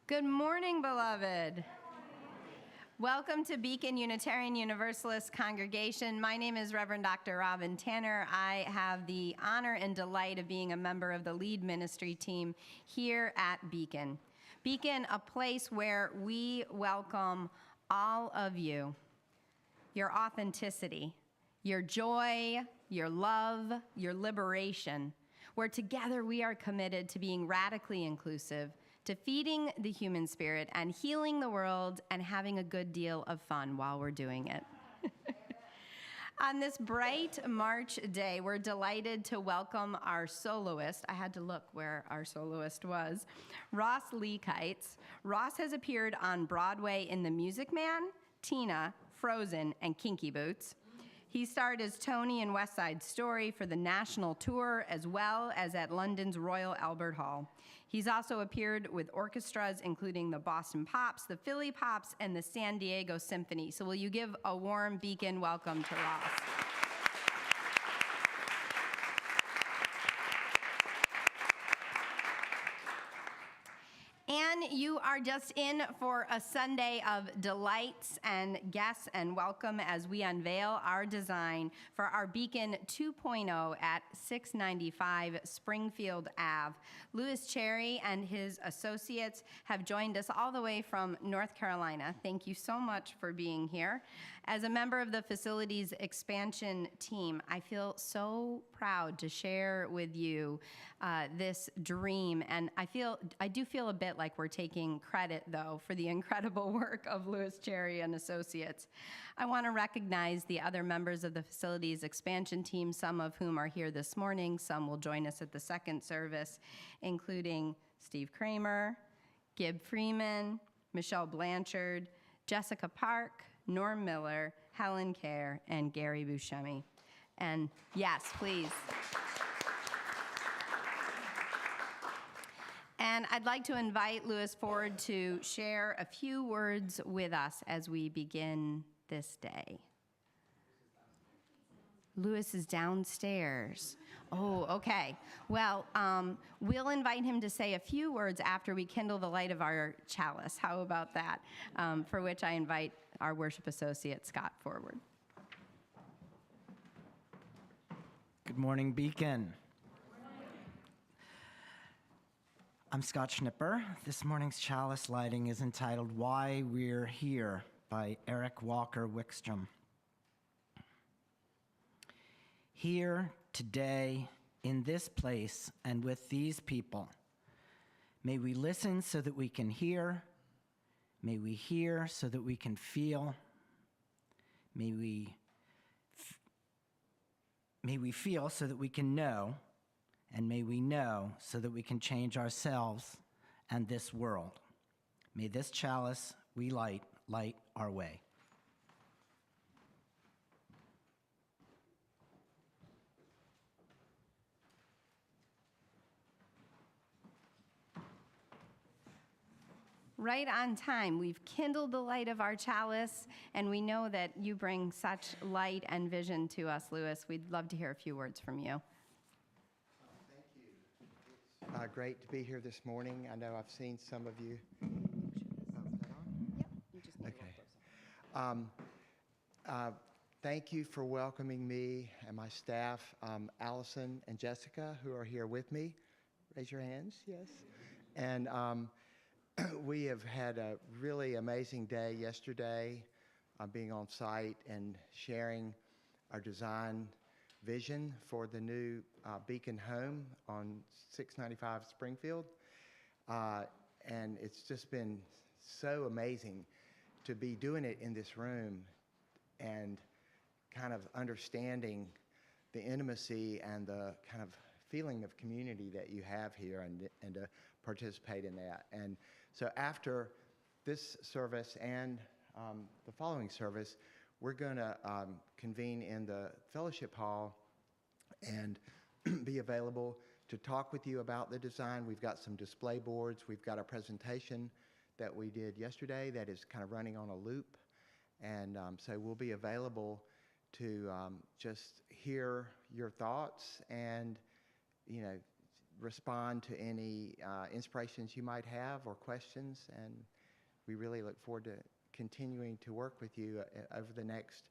Good morning, beloved. Welcome to Beacon Unitarian Universalist Congregation. My name is Reverend Dr. Robin Tanner. I have the honor and delight of being a member of the lead ministry team here at Beacon. Beacon, a place where we welcome all of you, your authenticity, your joy, your love, your liberation, where together we are committed to being radically inclusive, to feeding the human spirit and healing the world and having a good deal of fun while we're doing it. On this bright March day, we're delighted to welcome our soloist. I had to look where our soloist was. Ross Lekites. Ross has appeared on Broadway in The Music Man, Tina, Frozen, and Kinky Boots. He starred as Tony in West Side Story for the national tour, as well as at London's Royal Albert Hall. He's also appeared with orchestras, including the Boston Pops, the Philly Pops, and the San Diego Symphony. So will you give a warm Beacon welcome to Ross? And you are just in for a Sunday of delights and guests and welcome as we unveil our design for our Beacon 2.0 at 695 Springfield Ave. Louis Cherry and his associates have joined us all the way from North Carolina. Thank you so much for being here. As a member of the facilities expansion team, I feel so proud to share with you this dream, and I do feel a bit like we're taking credit, though, for the incredible work of Louis Cherry and Associates. I want to recognize the other members of the facilities expansion team, some of whom are here this morning. Some will join us at the second service, including Steve Kramer, Gib Freeman, Michelle Blanchard, Jessica Park, Norm Miller, Helen Kerr, and Gary Buscemi. And yes, please. And I'd like to invite Louis forward to share a few words with us as we begin this day. Louis is downstairs. Oh, okay. Well, we'll invite him to say a few words after we kindle the light of our chalice. How about that? For which I invite our worship associate, Scott, forward. Good morning, Beacon. I'm Scott Schnipper. This morning's chalice lighting is entitled Why We're Here by Eric Walker Wickstrom. Here, today, in this place, and with these people, may we listen so that we can hear. May we hear so that we can feel. May we feel so that we can know. And may we know so that we can change ourselves and this world. May this chalice we light our way. Right on time. We've kindled the light of our chalice, and we know that you bring such light and vision to us, Louis. We'd love to hear a few words from you. Great to be here this morning. I know I've seen some of you. Oh, is that on? Yep. You just need Okay. Thank you for welcoming me and my staff, Allison and Jessica, who are here with me. Raise your hands, yes. And we have had a really amazing day yesterday, being on site and sharing our design vision for the new Beacon home on 695 Springfield. And it's just been so amazing to be doing it in this room and kind of understanding the intimacy and the kind of feeling of community that you have here and to participate in that. And so after this service and the following service, we're going to convene in the fellowship hall and be available to talk with you about the design. We've got some display boards. We've got a presentation that we did yesterday that is kind of running on a loop. And so we'll be available to just hear your thoughts and, respond to any inspirations you might have or questions. And we really look forward to continuing to work with you over the next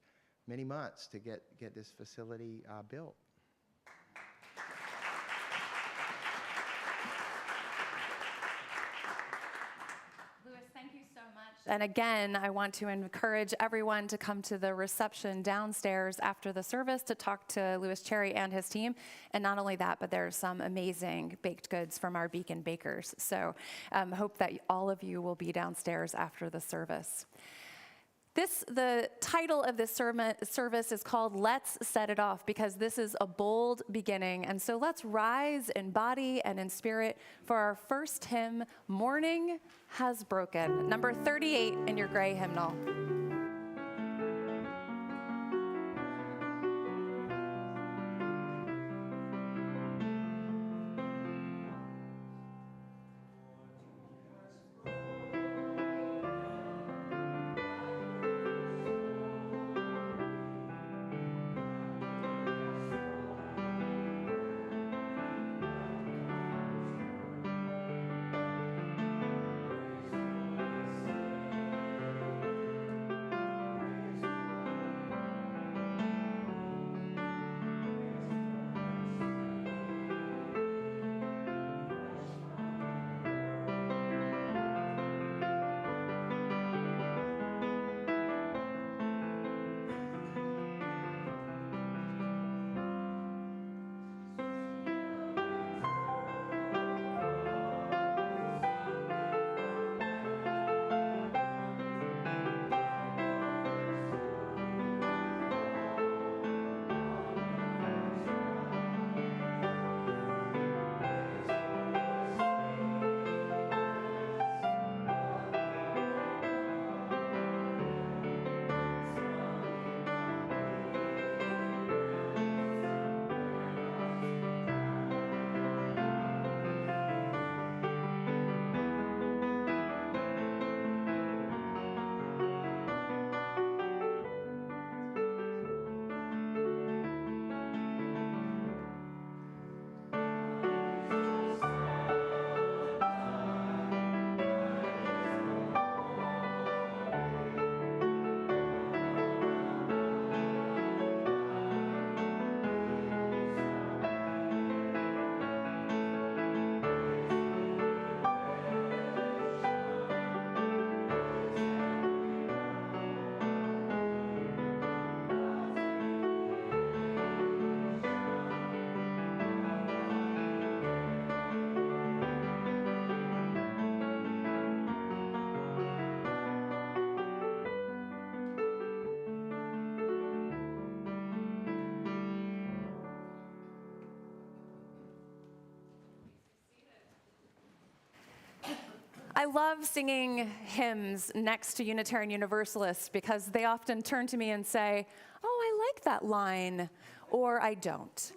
many months to get this facility built. And again, I want to encourage everyone to come to the reception downstairs after the service to talk to Louis Cherry and his team. And not only that, but there's some amazing baked goods from our Beacon bakers. So hope that all of you will be downstairs after the service. The title of this service is called Let's Set It Off, because this is a bold beginning. And so let's rise in body and in spirit for our first hymn, Morning Has Broken, number 38 in your gray hymnal. I love singing hymns next to Unitarian Universalists because they often turn to me and say, "Oh, I like that line," or "I don't."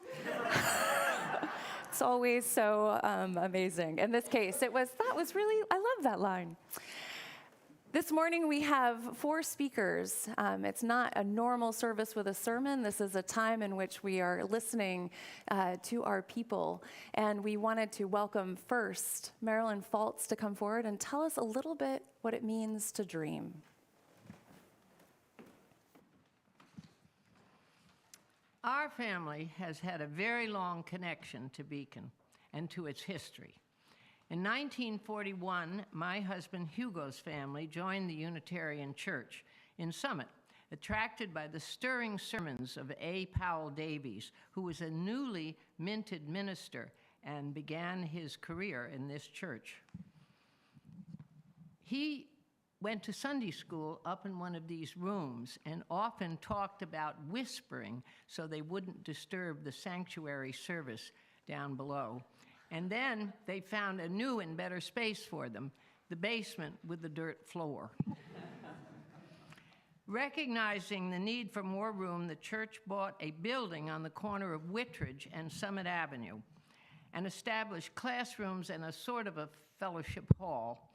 It's always so amazing. In this case, I love that line. This morning we have 4 speakers. It's not a normal service with a sermon. This is a time in which we are listening to our people. And we wanted to welcome first Marilyn Faltz to come forward and tell us a little bit what it means to dream. Our family has had a very long connection to Beacon and to its history. In 1941, my husband Hugo's family joined the Unitarian Church in Summit, attracted by the stirring sermons of A. Powell Davies, who was a newly minted minister and began his career in this church. He went to Sunday school up in one of these rooms and often talked about whispering so they wouldn't disturb the sanctuary service down below. And then they found a new and better space for them, the basement with the dirt floor. Recognizing the need for more room, the church bought a building on the corner of Whitridge and Summit Avenue and established classrooms and a sort of a fellowship hall.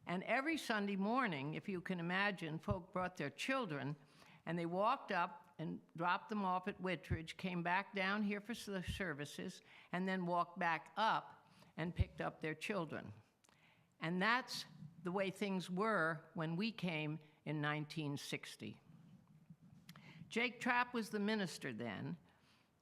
And every Sunday morning, if you can imagine, folk brought their children and they walked up and dropped them off at Whitridge, came back down here for the services, and then walked back up and picked up their children. And that's the way things were when we came in 1960. Jake Trapp was the minister then,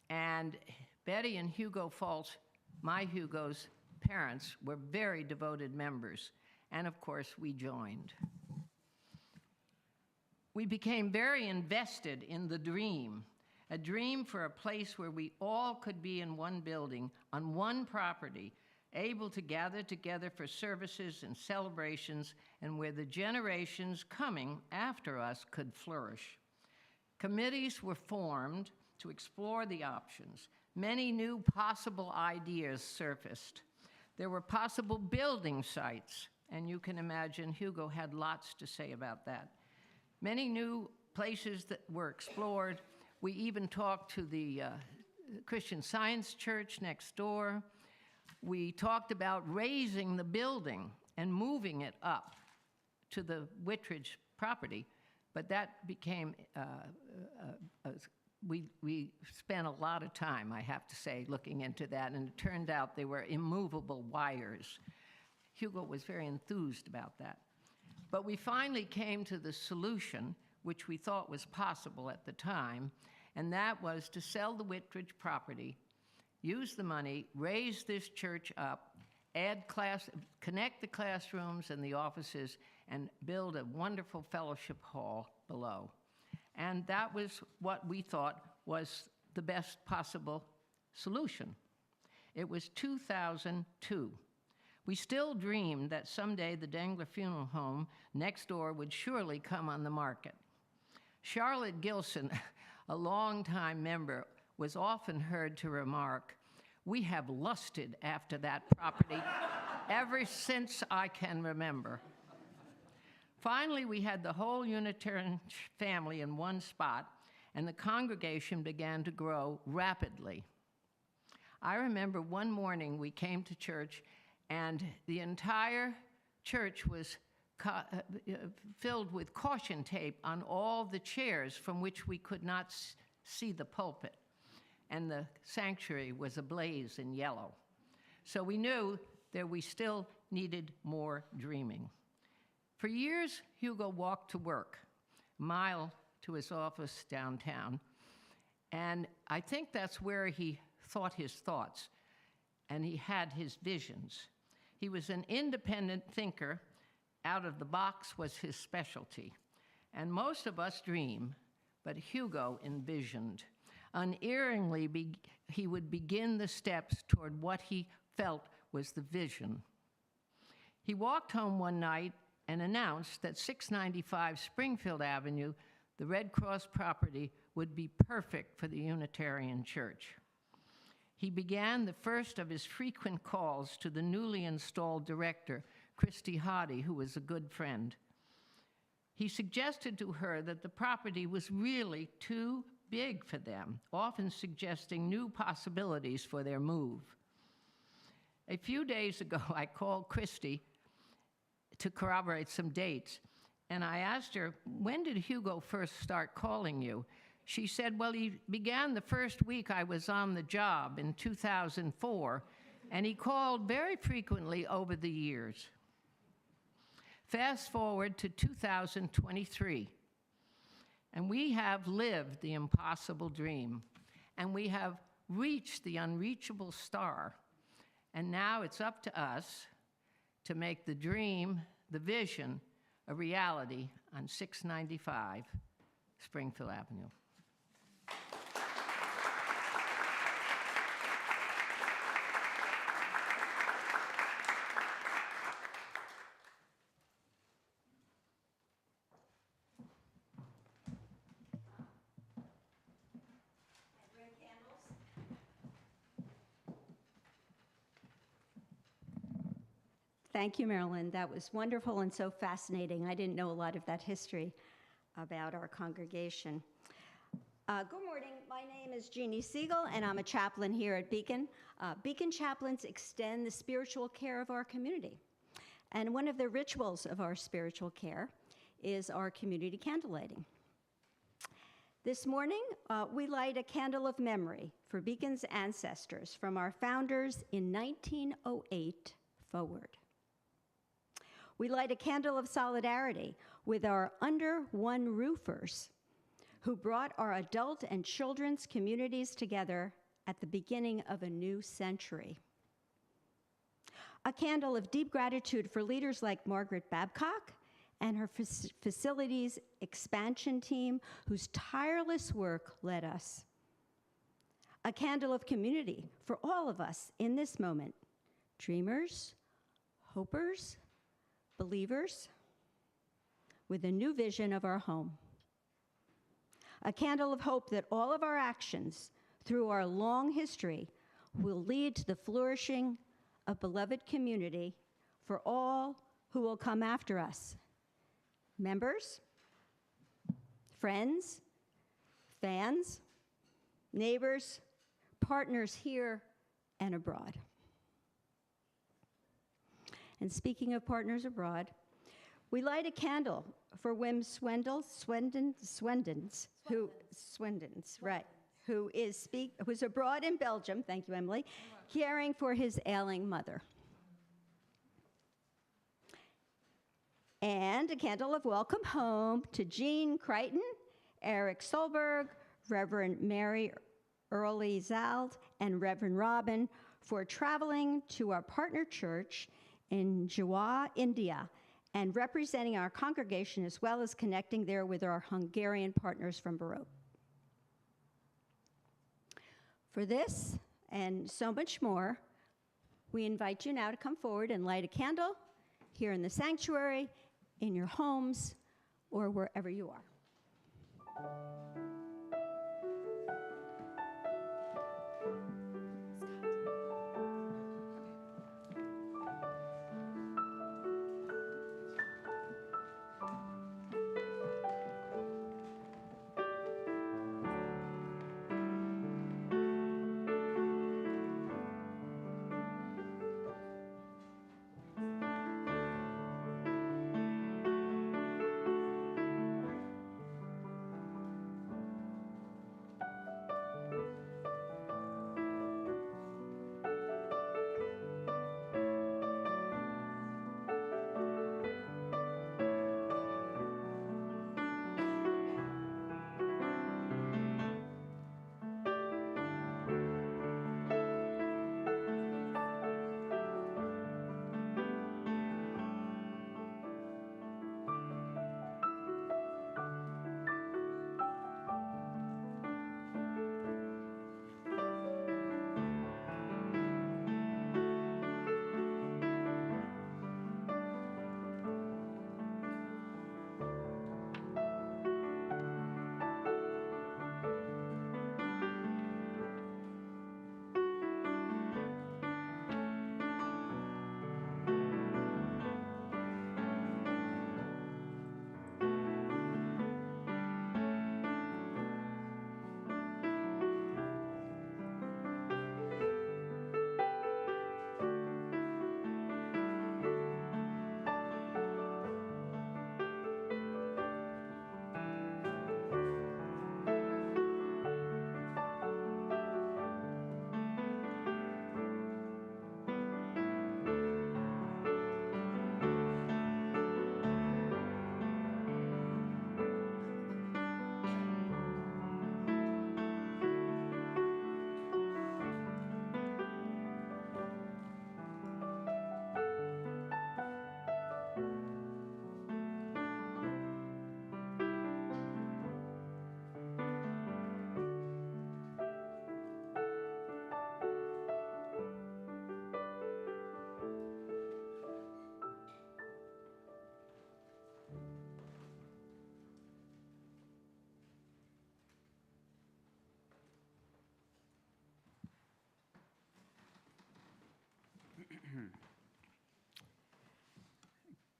and Betty and Hugo Falls, my Hugo's parents, were very devoted members, and of course we joined. We became very invested in the dream, a dream for a place where we all could be in one building, on one property, able to gather together for services and celebrations, and where the generations coming after us could flourish. Committees were formed to explore the options. Many new possible ideas surfaced. There were possible building sites, and you can imagine Hugo had lots to say about that. Many new places that were explored. We even talked to the Christian Science Church next door. We talked about raising the building and moving it up to the Whitridge property, but that became, we spent a lot of time, I have to say, looking into that, and it turned out they were immovable wires. Hugo was very enthused about that. But we finally came to the solution, which we thought was possible at the time, and that was to sell the Whitridge property, use the money, raise this church up, connect the classrooms and the offices, and build a wonderful fellowship hall below. And that was what we thought was the best possible solution. It was 2002. We still dreamed that someday the Dangler Funeral Home next door would surely come on the market. Charlotte Gilson, a longtime member, was often heard to remark, "We have lusted after that property ever since I can remember." Finally, we had the whole Unitarian family in one spot, and the congregation began to grow rapidly. I remember one morning we came to church, and the entire church was filled with caution tape on all the chairs from which we could not see the pulpit. And the sanctuary was ablaze in yellow. So we knew that we still needed more dreaming. For years, Hugo walked to work, a mile to his office downtown. And I think that's where he thought his thoughts, and he had his visions. He was an independent thinker. Out of the box was his specialty. And most of us dream, but Hugo envisioned. Unerringly, he would begin the steps toward what he felt was the vision. He walked home one night and announced that 695 Springfield Avenue, the Red Cross property, would be perfect for the Unitarian Church. He began the first of his frequent calls to the newly installed director, Christy Hoddy, who was a good friend. He suggested to her that the property was really too big for them, often suggesting new possibilities for their move. A few days ago, I called Christy to corroborate some dates, and I asked her, "When did Hugo first start calling you?" She said, "Well, he began the first week I was on the job in 2004, and he called very frequently over the years." Fast forward to 2023, and we have lived the impossible dream, and we have reached the unreachable star, and now it's up to us to make the dream, the vision, a reality on 695 Springfield Avenue. Thank you, Marilyn. That was wonderful and so fascinating. I didn't know a lot of that history about our congregation. Good morning. My name is Jeannie Siegel, and I'm a chaplain here at Beacon. Beacon chaplains extend the spiritual care of our community. And one of the rituals of our spiritual care is our community candlelighting. This morning, we light a candle of memory for Beacon's ancestors from our founders in 1908 forward. We light a candle of solidarity with our under one roofers who brought our adult and children's communities together at the beginning of a new century. A candle of deep gratitude for leaders like Margaret Babcock and her facilities expansion team, whose tireless work led us. A candle of community for all of us in this moment, dreamers, hopers, believers, with a new vision of our home. A candle of hope that all of our actions through our long history will lead to the flourishing of beloved community for all who will come after us. Members, friends, fans, neighbors, partners here and abroad. And speaking of partners abroad, we light a candle for Wim Swendens, who's abroad in Belgium, thank you, Emily, caring for his ailing mother. And a candle of welcome home to Jean Crichton, Eric Solberg, Reverend Mary Early Zald, and Reverend Robin for traveling to our partner church in Goa, India, and representing our congregation as well as connecting there with our Hungarian partners from Baroque. For this and so much more, we invite you now to come forward and light a candle here in the sanctuary, in your homes, or wherever you are.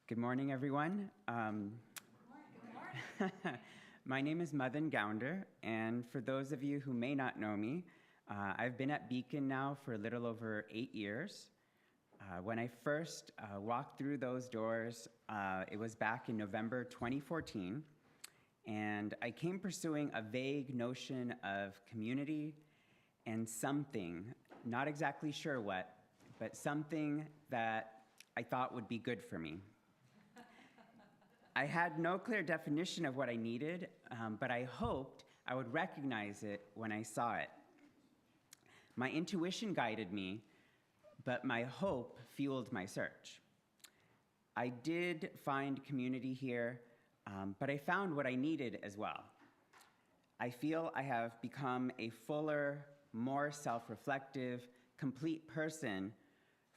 Good morning, everyone. My name is Madan Gounder, and for those of you who may not know me, I've been at Beacon now for a little over 8 years. When I first walked through those doors, it was back in November 2014, and I came pursuing a vague notion of community and something, not exactly sure what, but something that I thought would be good for me. I had no clear definition of what I needed, but I hoped I would recognize it when I saw it. My intuition guided me, but my hope fueled my search. I did find community here, but I found what I needed as well. I feel I have become a fuller, more self-reflective, complete person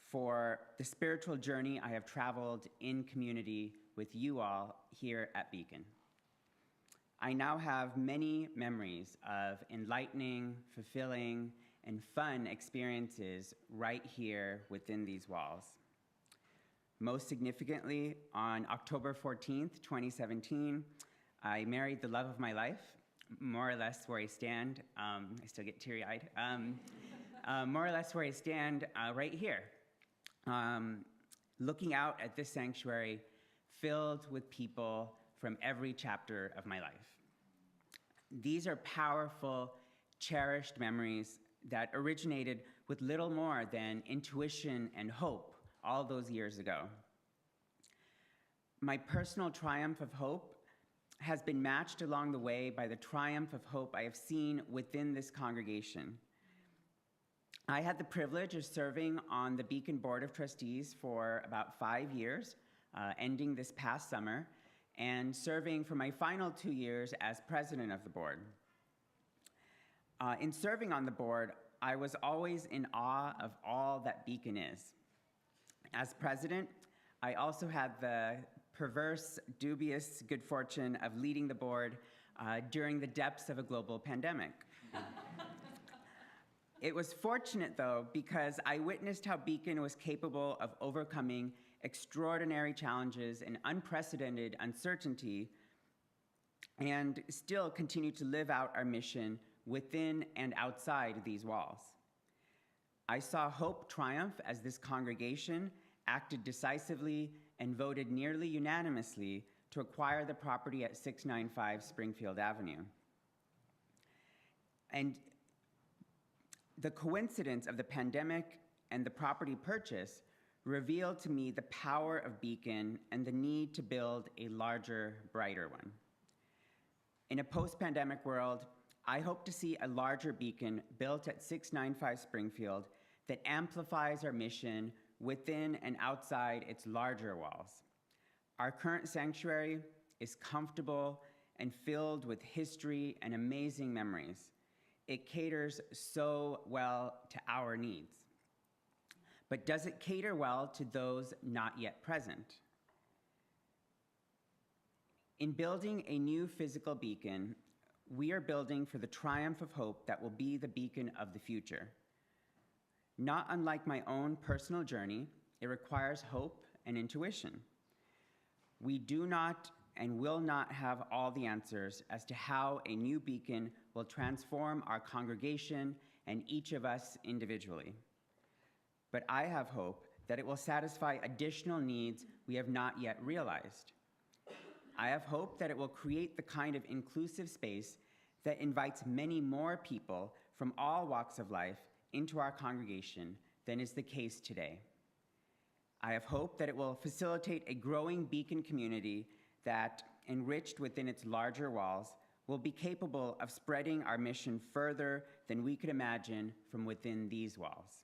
for the spiritual journey I have traveled in community with you all here at Beacon. I now have many memories of enlightening, fulfilling, and fun experiences right here within these walls. Most significantly, on October 14th, 2017, I married the love of my life, more or less where I stand. I still get teary-eyed. More or less where I stand right here, looking out at this sanctuary filled with people from every chapter of my life. These are powerful, cherished memories that originated with little more than intuition and hope all those years ago. My personal triumph of hope has been matched along the way by the triumph of hope I have seen within this congregation. I had the privilege of serving on the Beacon Board of Trustees for about 5 years, ending this past summer, and serving for my final 2 years as president of the board. In serving on the board, I was always in awe of all that Beacon is. As president, I also had the perverse, dubious good fortune of leading the board during the depths of a global pandemic. It was fortunate, though, because I witnessed how Beacon was capable of overcoming extraordinary challenges and unprecedented uncertainty, and still continue to live out our mission within and outside these walls. I saw hope triumph as this congregation acted decisively and voted nearly unanimously to acquire the property at 695 Springfield Avenue. And the coincidence of the pandemic and the property purchase revealed to me the power of Beacon and the need to build a larger, brighter one. In a post-pandemic world, I hope to see a larger Beacon built at 695 Springfield that amplifies our mission within and outside its larger walls. Our current sanctuary is comfortable and filled with history and amazing memories. It caters so well to our needs. But does it cater well to those not yet present? In building a new physical Beacon, we are building for the triumph of hope that will be the Beacon of the future. Not unlike my own personal journey, it requires hope and intuition. We do not and will not have all the answers as to how a new Beacon will transform our congregation and each of us individually. But I have hope that it will satisfy additional needs we have not yet realized. I have hope that it will create the kind of inclusive space that invites many more people from all walks of life into our congregation than is the case today. I have hope that it will facilitate a growing Beacon community that, enriched within its larger walls, will be capable of spreading our mission further than we could imagine from within these walls.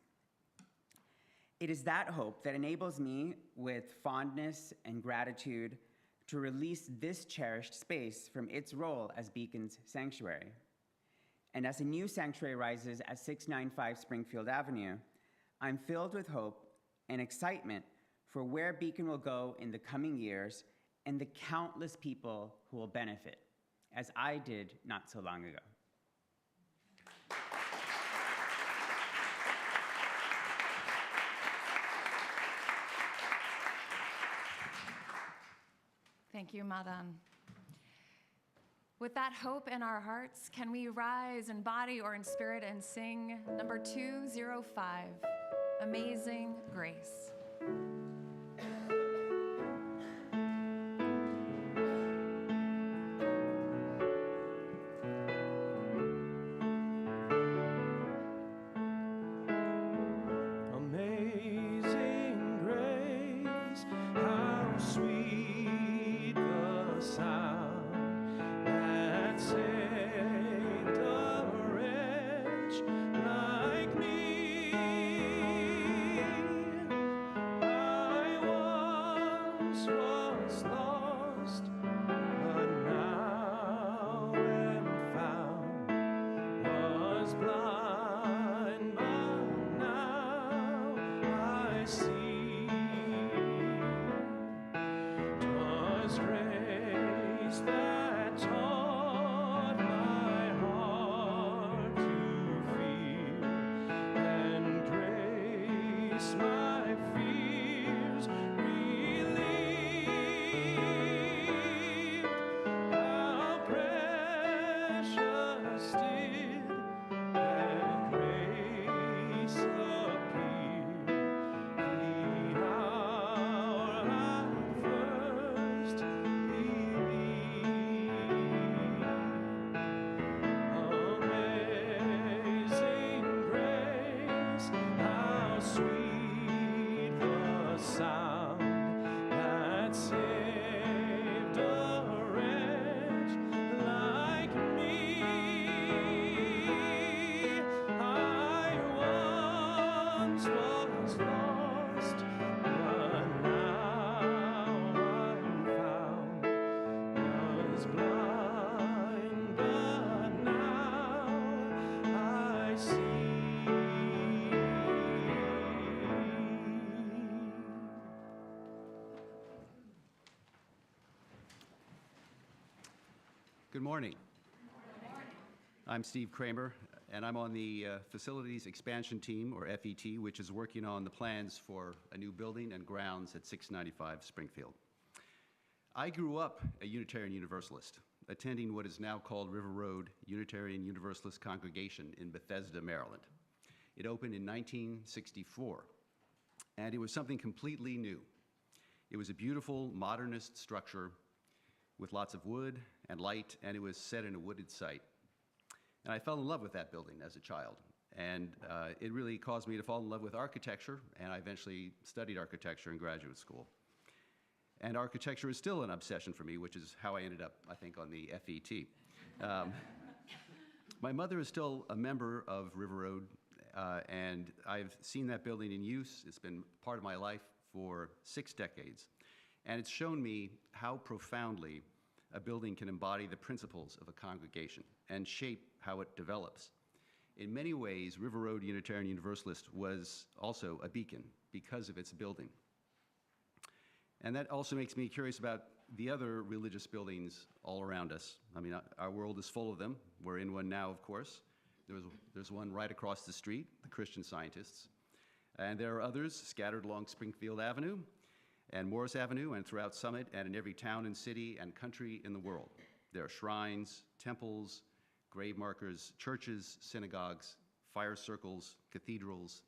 It is that hope that enables me, with fondness and gratitude, to release this cherished space from its role as Beacon's sanctuary. And as a new sanctuary rises at 695 Springfield Avenue, I'm filled with hope and excitement for where Beacon will go in the coming years and the countless people who will benefit, as I did not so long ago. Thank you, Madan. With that hope in our hearts, can we rise in body or in spirit and sing number 205, Amazing Grace. Good morning. I'm Steve Kramer, and I'm on the Facilities Expansion Team, or FET, which is working on the plans for a new building and grounds at 695 Springfield. I grew up a Unitarian Universalist, attending what is now called River Road Unitarian Universalist Congregation in Bethesda, Maryland. It opened in 1964, and it was something completely new. It was a beautiful, modernist structure with lots of wood and light, and it was set in a wooded site. And I fell in love with that building as a child, and it really caused me to fall in love with architecture, and I eventually studied architecture in graduate school. And architecture is still an obsession for me, which is how I ended up, I think, on the FET. My mother is still a member of River Road, and I've seen that building in use. It's been part of my life for 6 decades, and it's shown me how profoundly a building can embody the principles of a congregation and shape how it develops. In many ways, River Road Unitarian Universalist was also a beacon because of its building. And that also makes me curious about the other religious buildings all around us. I mean, our world is full of them. We're in one now, of course. There's one right across the street, the Christian Scientists. And there are others scattered along Springfield Avenue and Morris Avenue and throughout Summit and in every town and city and country in the world. There are shrines, temples, grave markers, churches, synagogues, fire circles, cathedrals,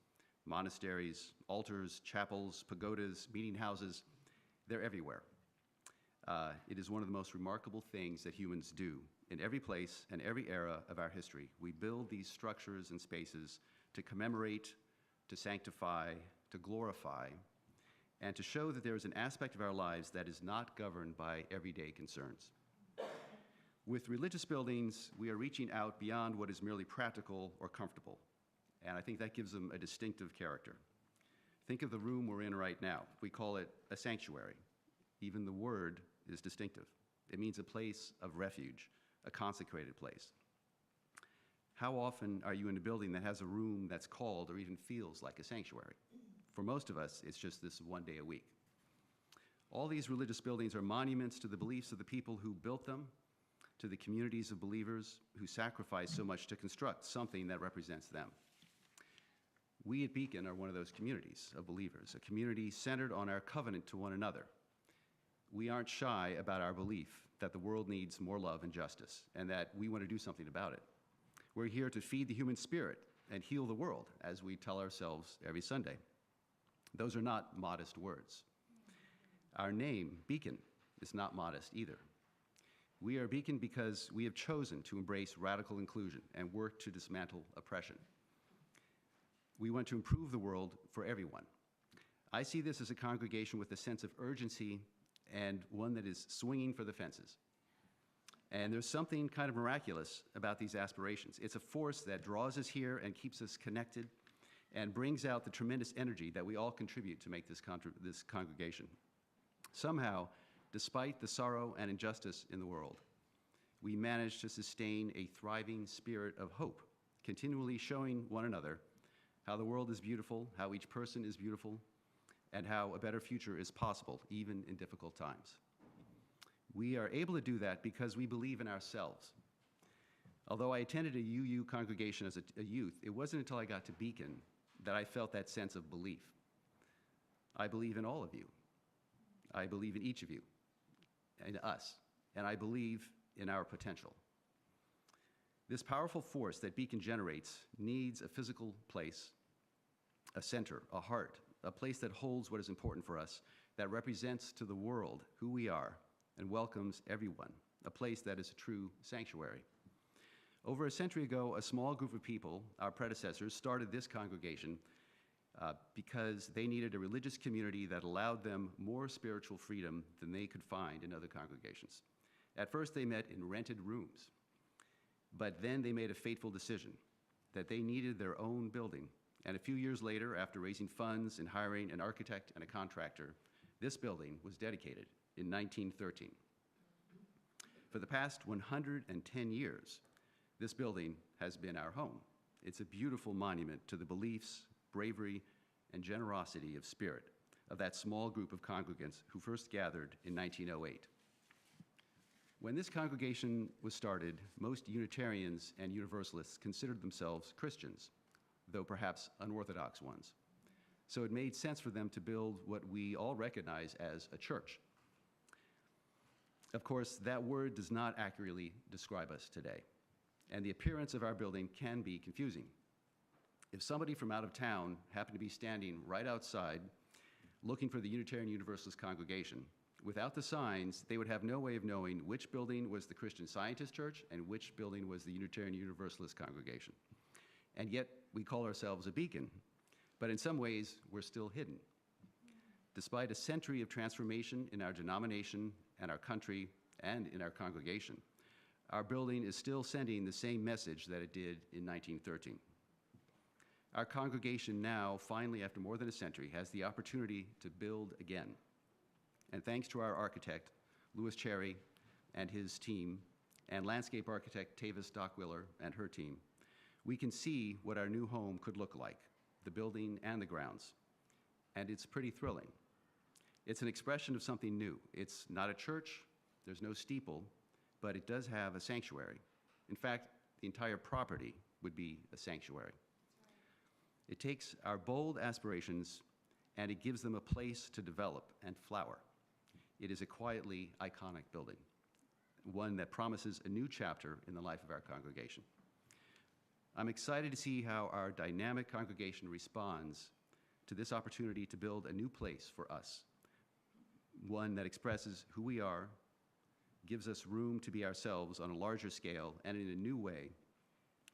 monasteries, altars, chapels, pagodas, meeting houses. They're everywhere. It is one of the most remarkable things that humans do in every place and every era of our history. We build these structures and spaces to commemorate, to sanctify, to glorify, and to show that there is an aspect of our lives that is not governed by everyday concerns. With religious buildings, we are reaching out beyond what is merely practical or comfortable, and I think that gives them a distinctive character. Think of the room we're in right now. We call it a sanctuary. Even the word is distinctive. It means a place of refuge, a consecrated place. How often are you in a building that has a room that's called or even feels like a sanctuary? For most of us, it's just this one day a week. All these religious buildings are monuments to the beliefs of the people who built them, to the communities of believers who sacrificed so much to construct something that represents them. We at Beacon are one of those communities of believers, a community centered on our covenant to one another. We aren't shy about our belief that the world needs more love and justice, and that we want to do something about it. We're here to feed the human spirit and heal the world, as we tell ourselves every Sunday. Those are not modest words. Our name, Beacon, is not modest either. We are Beacon because we have chosen to embrace radical inclusion and work to dismantle oppression. We want to improve the world for everyone. I see this as a congregation with a sense of urgency and one that is swinging for the fences. And there's something kind of miraculous about these aspirations. It's a force that draws us here and keeps us connected and brings out the tremendous energy that we all contribute to make this congregation. Somehow, despite the sorrow and injustice in the world, we manage to sustain a thriving spirit of hope, continually showing one another how the world is beautiful, how each person is beautiful, and how a better future is possible, even in difficult times. We are able to do that because we believe in ourselves. Although I attended a UU congregation as a youth, it wasn't until I got to Beacon that I felt that sense of belief. I believe in all of you. I believe in each of you, and us, and I believe in our potential. This powerful force that Beacon generates needs a physical place, a center, a heart, a place that holds what is important for us, that represents to the world who we are and welcomes everyone, a place that is a true sanctuary. Over a century ago, a small group of people, our predecessors, started this congregation because they needed a religious community that allowed them more spiritual freedom than they could find in other congregations. At first, they met in rented rooms, but then they made a fateful decision that they needed their own building. And a few years later, after raising funds and hiring an architect and a contractor, this building was dedicated in 1913. For the past 110 years, this building has been our home. It's a beautiful monument to the beliefs, bravery, and generosity of spirit of that small group of congregants who first gathered in 1908. When this congregation was started, most Unitarians and Universalists considered themselves Christians, though perhaps unorthodox ones. So it made sense for them to build what we all recognize as a church. Of course, that word does not accurately describe us today, and the appearance of our building can be confusing. If somebody from out of town happened to be standing right outside looking for the Unitarian Universalist congregation, without the signs, they would have no way of knowing which building was the Christian Scientist Church and which building was the Unitarian Universalist congregation. And yet, we call ourselves a beacon, but in some ways, we're still hidden. Despite a century of transformation in our denomination and our country and in our congregation, our building is still sending the same message that it did in 1913. Our congregation now, finally, after more than a century, has the opportunity to build again. And thanks to our architect, Louis Cherry, and his team, and landscape architect Tavis Dockwiller and her team, we can see what our new home could look like, the building and the grounds. And it's pretty thrilling. It's an expression of something new. It's not a church, there's no steeple, but it does have a sanctuary. In fact, the entire property would be a sanctuary. It takes our bold aspirations and it gives them a place to develop and flower. It is a quietly iconic building, one that promises a new chapter in the life of our congregation. I'm excited to see how our dynamic congregation responds to this opportunity to build a new place for us, one that expresses who we are, gives us room to be ourselves on a larger scale, and in a new way,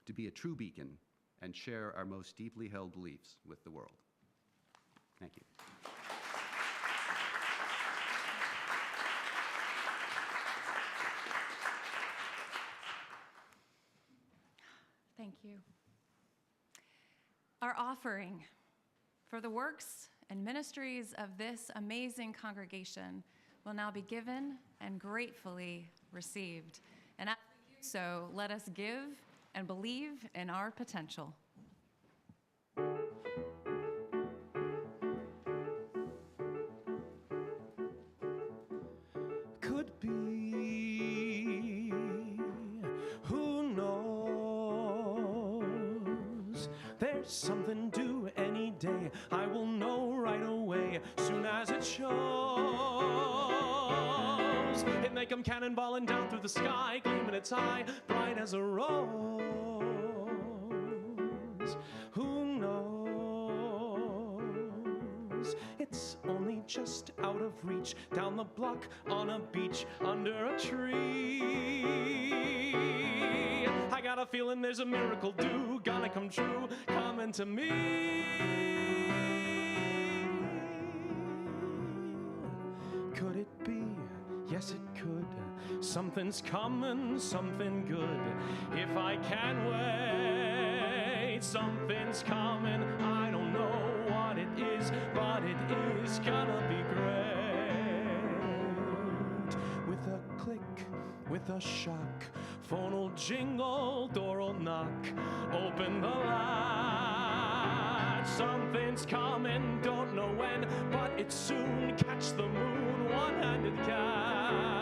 to be a true beacon and share our most deeply held beliefs with the world. Thank you. Thank you. Our offering for the works and ministries of this amazing congregation will now be given and gratefully received. And as we do so, let us give and believe in our potential. Could be, who knows? There's something due any day. I will know right away, soon as it shows. It may come cannonballing down through the sky, gleaming its eye, bright as a rose. Who knows? It's only just out of reach, down the block, on a beach, under a tree. I got a feeling there's a miracle due, gonna come true, coming to me. Could it be? Yes, it could. Something's coming, something good. If I can wait, something's coming. I don't know what it is, but it is gonna be great. With a click, with a shock, phone'll jingle, door'll knock. Open the latch. Something's coming, don't know when, but it's soon. Catch the moon, one-handed catch.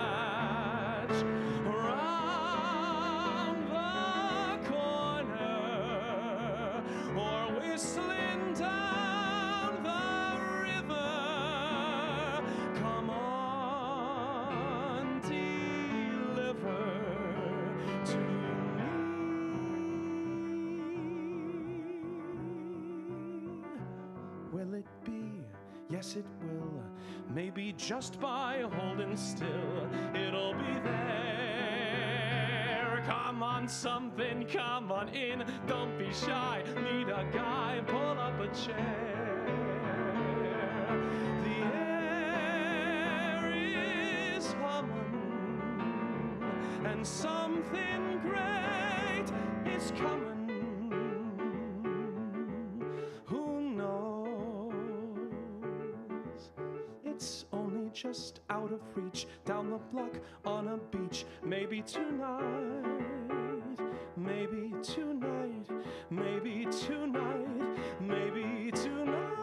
Around the corner, or whistling down the river. Come on, deliver to me. Will it be? Yes, it will. Maybe just by holding still, it'll be there. Come on, something, come on in. Don't be shy, need a guy, pull up a chair. The air is humming, and something great is coming. Who knows? It's only just out of reach, down the block, on a beach. Maybe tonight, maybe tonight, maybe tonight, maybe tonight.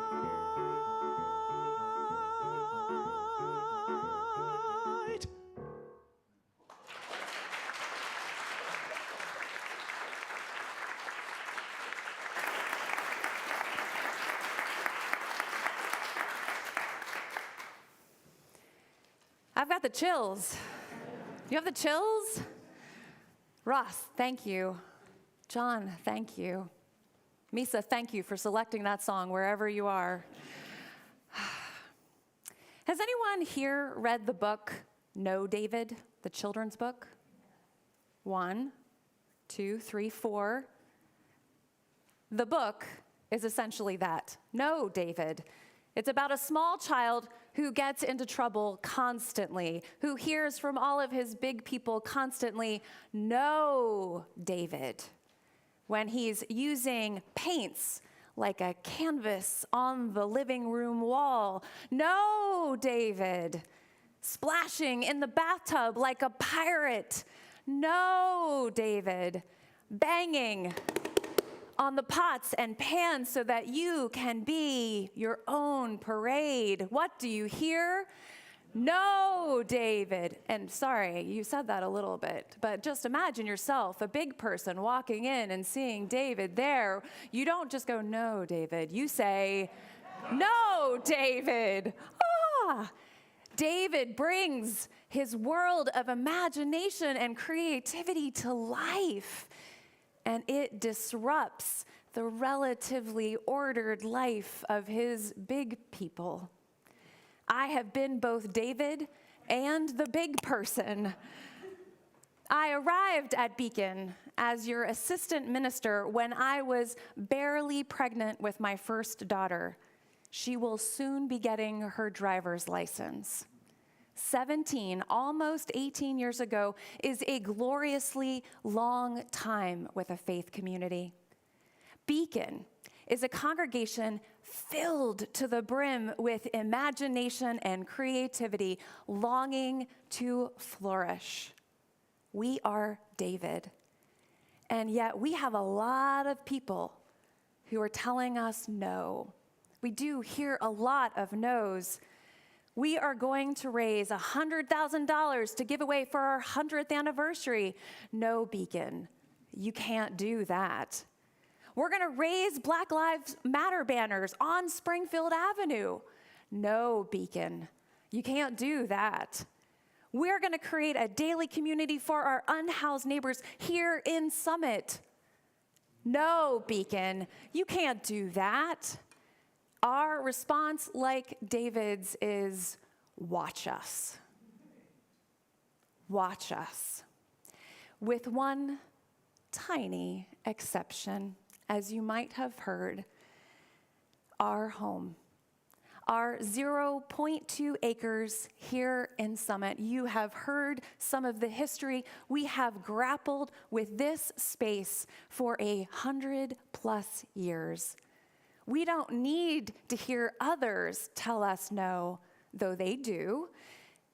I've got the chills. You have the chills? Ross, thank you. John, thank you. Misa, thank you for selecting that song wherever you are. Has anyone here read the book No, David, the children's book? 1, 2, 3, 4. The book is essentially that. No, David. It's about a small child who gets into trouble constantly, who hears from all of his big people constantly, no, David. When he's using paints like a canvas on the living room wall, no, David. Splashing in the bathtub like a pirate, no, David. Banging on the pots and pans so that you can be your own parade. What do you hear? No, David. And sorry, you said that a little bit, but just imagine yourself, a big person walking in and seeing David there. You don't just go, no, David. You say, no, David. Ah. David brings his world of imagination and creativity to life, and it disrupts the relatively ordered life of his big people. I have been both David and the big person. I arrived at Beacon as your assistant minister when I was barely pregnant with my first daughter. She will soon be getting her driver's license. 17, almost 18 years ago, is a gloriously long time with a faith community. Beacon is a congregation filled to the brim with imagination and creativity, longing to flourish. We are David, and yet we have a lot of people who are telling us no. We do hear a lot of no's. We are going to raise $100,000 to give away for our 100th anniversary. No, Beacon, you can't do that. We're going to raise Black Lives Matter banners on Springfield Avenue. No, Beacon, you can't do that. We're going to create a daily community for our unhoused neighbors here in Summit. No, Beacon, you can't do that. Our response, like David's, is watch us. Watch us. With one tiny exception, as you might have heard, our home. Our 0.2 acres here in Summit. You have heard some of the history. We have grappled with this space for 100+ years. We don't need to hear others tell us no, though they do,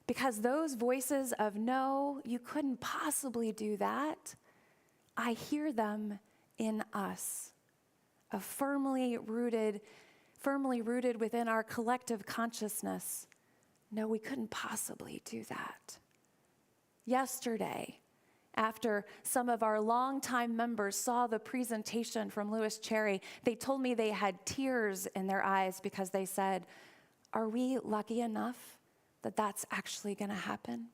because those voices of no, you couldn't possibly do that, I hear them in us, firmly rooted within our collective consciousness. No, we couldn't possibly do that. Yesterday, after some of our longtime members saw the presentation from Louis Cherry, they told me they had tears in their eyes because they said, are we lucky enough that that's actually going to happen?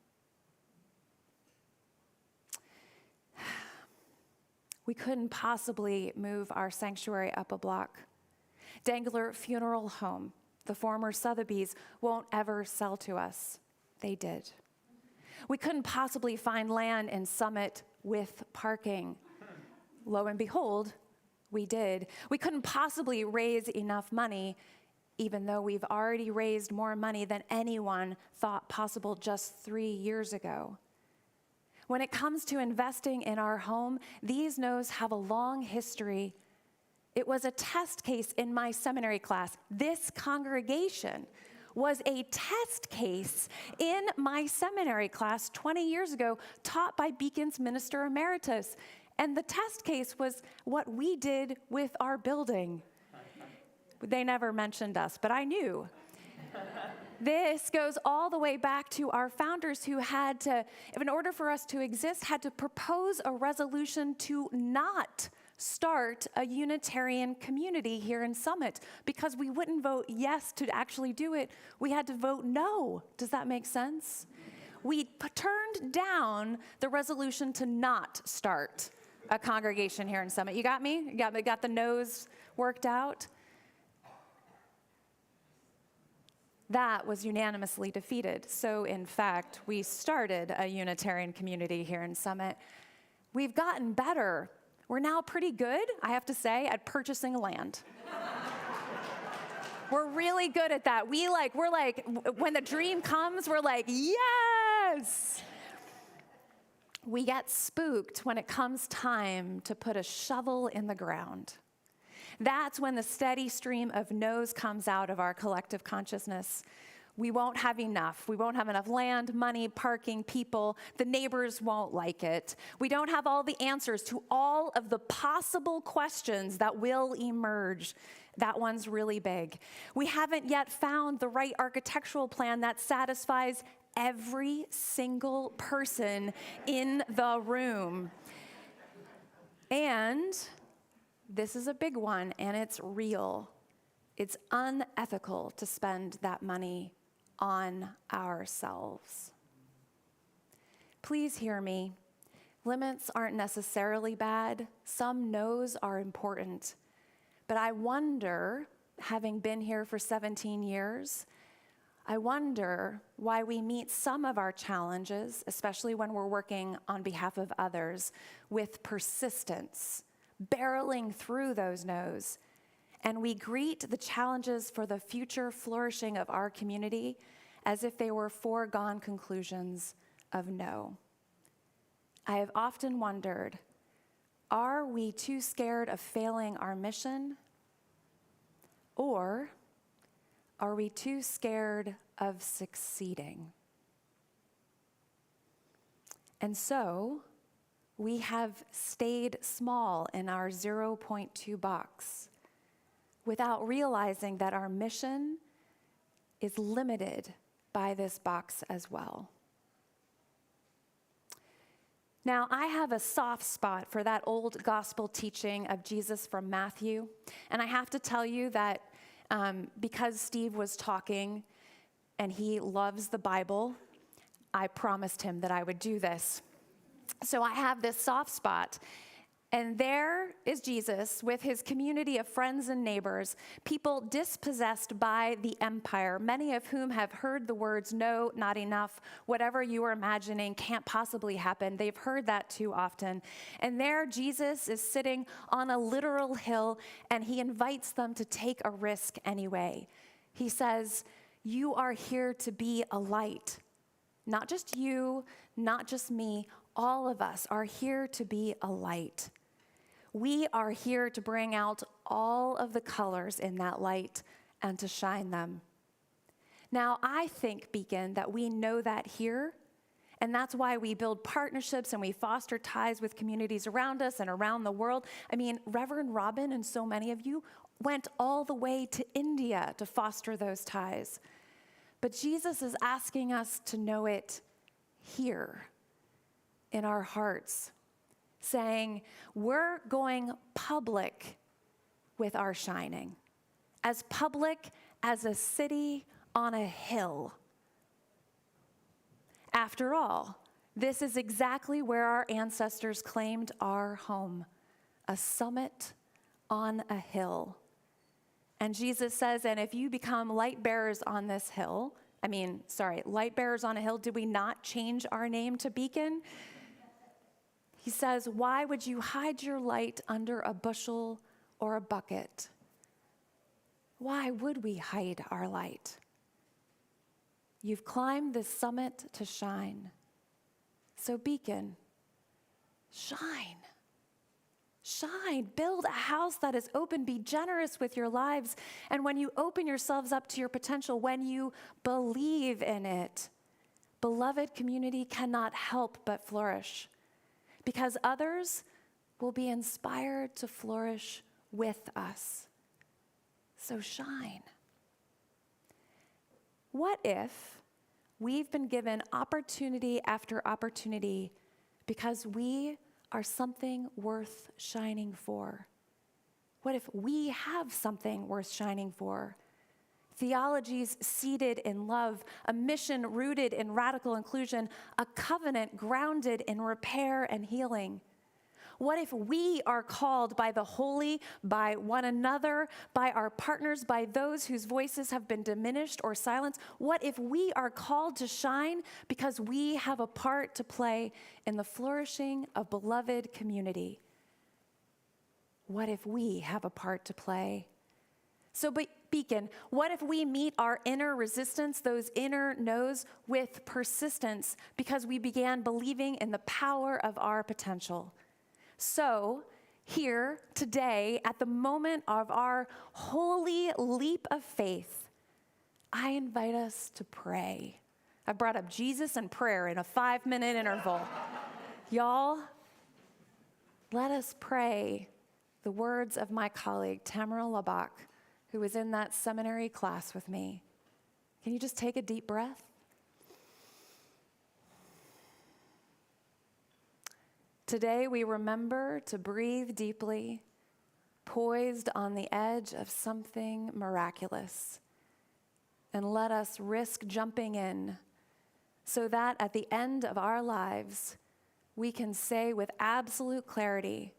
We couldn't possibly move our sanctuary up a block. Dangler Funeral Home, the former Sotheby's, won't ever sell to us. They did. We couldn't possibly find land in Summit with parking. Lo and behold, we did. We couldn't possibly raise enough money, even though we've already raised more money than anyone thought possible just 3 years ago. When it comes to investing in our home, these no's have a long history. It was a test case in my seminary class. This congregation was a test case in my seminary class 20 years ago, taught by Beacon's minister emeritus. And the test case was what we did with our building. They never mentioned us, but I knew. This goes all the way back to our founders who had to, in order for us to exist, had to propose a resolution to not start a Unitarian community here in Summit because we wouldn't vote yes to actually do it. We had to vote no. Does that make sense? We turned down the resolution to not start a congregation here in Summit. You got me? You got the no's worked out? That was unanimously defeated. So in fact, we started a Unitarian community here in Summit. We've gotten better. We're now pretty good, I have to say, at purchasing land. We're really good at that. We're like, when the dream comes, we're like, yes! We get spooked when it comes time to put a shovel in the ground. That's when the steady stream of no's comes out of our collective consciousness. We won't have enough. We won't have enough land, money, parking, people. The neighbors won't like it. We don't have all the answers to all of the possible questions that will emerge. That one's really big. We haven't yet found the right architectural plan that satisfies every single person in the room. And this is a big one, and it's real. It's unethical to spend that money on ourselves. Please hear me. Limits aren't necessarily bad. Some no's are important. But I wonder, having been here for 17 years, I wonder why we meet some of our challenges, especially when we're working on behalf of others, with persistence, barreling through those no's. And we greet the challenges for the future flourishing of our community as if they were foregone conclusions of no. I have often wondered, are we too scared of failing our mission? Or are we too scared of succeeding? And so we have stayed small in our 0.2 box, without realizing that our mission is limited by this box as well. Now, I have a soft spot for that old gospel teaching of Jesus from Matthew, and I have to tell you that because Steve was talking and he loves the Bible, I promised him that I would do this. So I have this soft spot. And there is Jesus with his community of friends and neighbors, people dispossessed by the empire, many of whom have heard the words, no, not enough, whatever you are imagining can't possibly happen. They've heard that too often. And there Jesus is sitting on a literal hill, and he invites them to take a risk anyway. He says, you are here to be a light. Not just you, not just me, all of us are here to be a light. We are here to bring out all of the colors in that light and to shine them. Now, I think, Beacon, that we know that here, and that's why we build partnerships and we foster ties with communities around us and around the world. I mean, Reverend Robin and so many of you went all the way to India to foster those ties. But Jesus is asking us to know it here in our hearts, saying, we're going public with our shining, as public as a city on a hill. After all, this is exactly where our ancestors claimed our home, a summit on a hill. And Jesus says, and if you become light bearers on this hill, light bearers on a hill, did we not change our name to Beacon? He says, why would you hide your light under a bushel or a bucket? Why would we hide our light? You've climbed this summit to shine. So Beacon, shine. Shine. Build a house that is open. Be generous with your lives. And when you open yourselves up to your potential, when you believe in it, beloved community cannot help but flourish, because others will be inspired to flourish with us. So shine. What if we've been given opportunity after opportunity because we are something worth shining for? What if we have something worth shining for? Theologies seated in love, a mission rooted in radical inclusion, a covenant grounded in repair and healing. What if we are called by the holy, by one another, by our partners, by those whose voices have been diminished or silenced? What if we are called to shine because we have a part to play in the flourishing of beloved community? What if we have a part to play? So, Beacon, what if we meet our inner resistance, those inner no's, with persistence because we began believing in the power of our potential? So, here, today, at the moment of our holy leap of faith, I invite us to pray. I brought up Jesus and prayer in a 5-minute interval. Y'all, let us pray the words of my colleague, Tamara Labak, who was in that seminary class with me. Can you just take a deep breath? Today we remember to breathe deeply, poised on the edge of something miraculous. And let us risk jumping in so that at the end of our lives, we can say with absolute clarity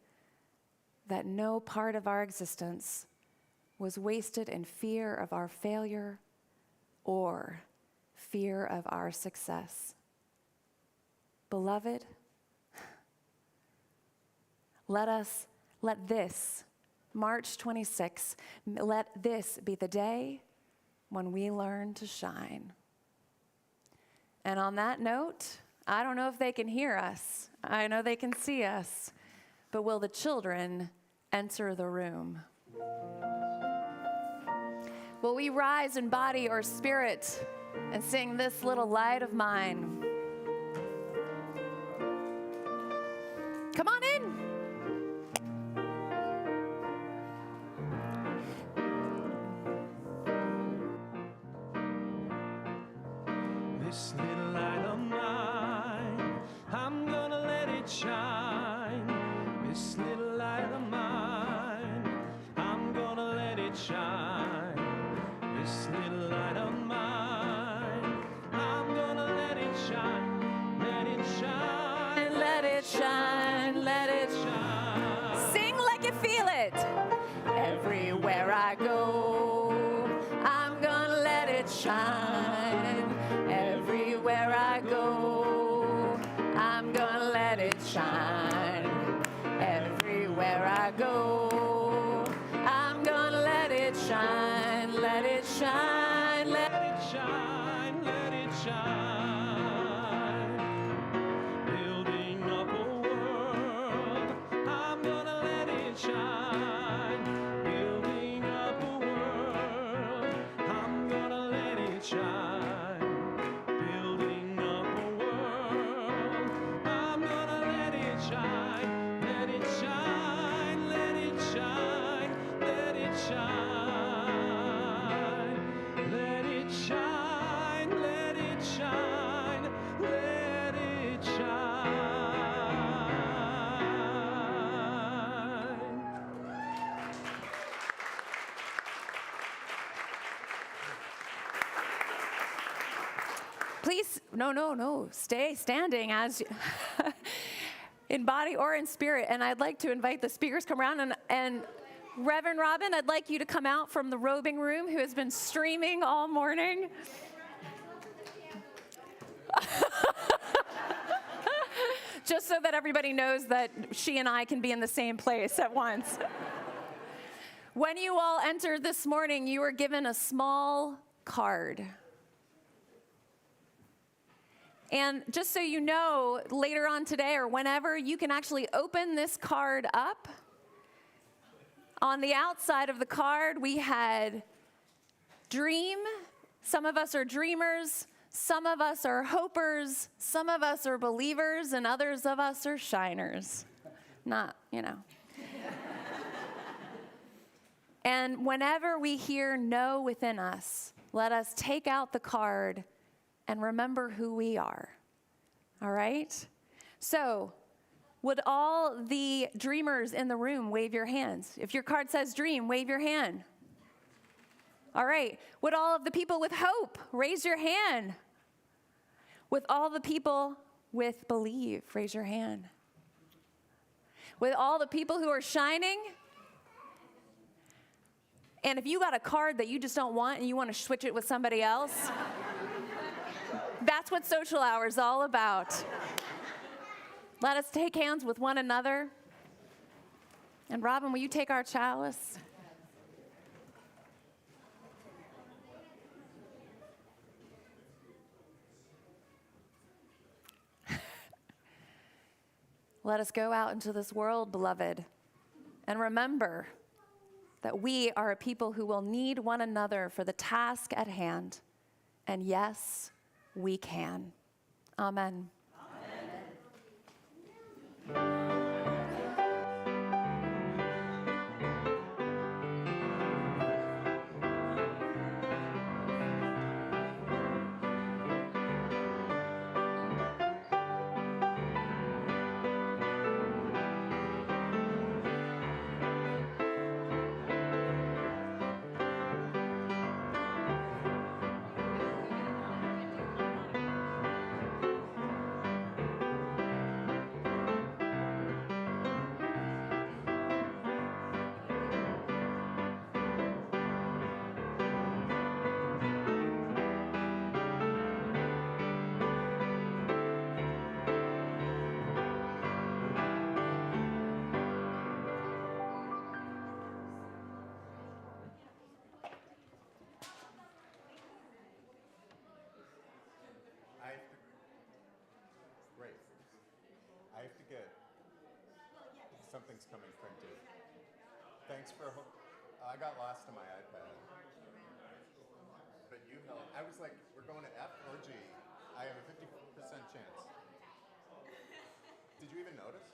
that no part of our existence was wasted in fear of our failure or fear of our success. Beloved, let this, March 26, let this be the day when we learn to shine. And on that note, I don't know if they can hear us. I know they can see us. But will the children enter the room? Will we rise in body or spirit and sing This Little Light of Mine? Come on in. This little light of mine, I'm gonna let it shine. This little light of mine, I'm gonna let it shine. This little light of mine, I'm gonna let it shine. Let it shine. Let it shine. Let it shine. Sing like you feel it. Everywhere I go, I'm gonna let it shine. Everywhere I go, I'm gonna let it shine. Everywhere I go, I'm gonna let it shine. Let it shine. Let it shine. Let it shine. Building up a world, I'm gonna let it shine. Building up a world, I'm gonna let it shine. Building up a world, I'm gonna let it shine. Let it shine. Let it shine. Let it shine. Let it shine. Let it shine. Let it shine. Please, no, stay standing as in body or in spirit. And I'd like to invite the speakers come around and Reverend Robin, I'd like you to come out from the robing room who has been streaming all morning. Just so that everybody knows that she and I can be in the same place at once. When you all entered this morning, you were given a small card. And just so you know, later on today or whenever, you can actually open this card up. On the outside of the card, we had dream. Some of us are dreamers. Some of us are hopers. Some of us are believers. And others of us are shiners. Not, And whenever we hear no within us, let us take out the card and remember who we are. All right? So, Would all the dreamers in the room wave your hands? If your card says dream, wave your hand. All right. Would all of the people with hope raise your hand? With all the people with believe, raise your hand. With all the people who are shining? And if you got a card that you just don't want and you want to switch it with somebody else, that's what social hour is all about. Let us take hands with one another. And Robin, will you take our chalice? Let us go out into this world, beloved, and remember that we are a people who will need one another for the task at hand. And yes, we can. Amen. I have to get, something's coming printed. Thanks for, I got lost on my iPad. But you held, I was like, we're going to F or G. I have a 50% chance. Did you even notice?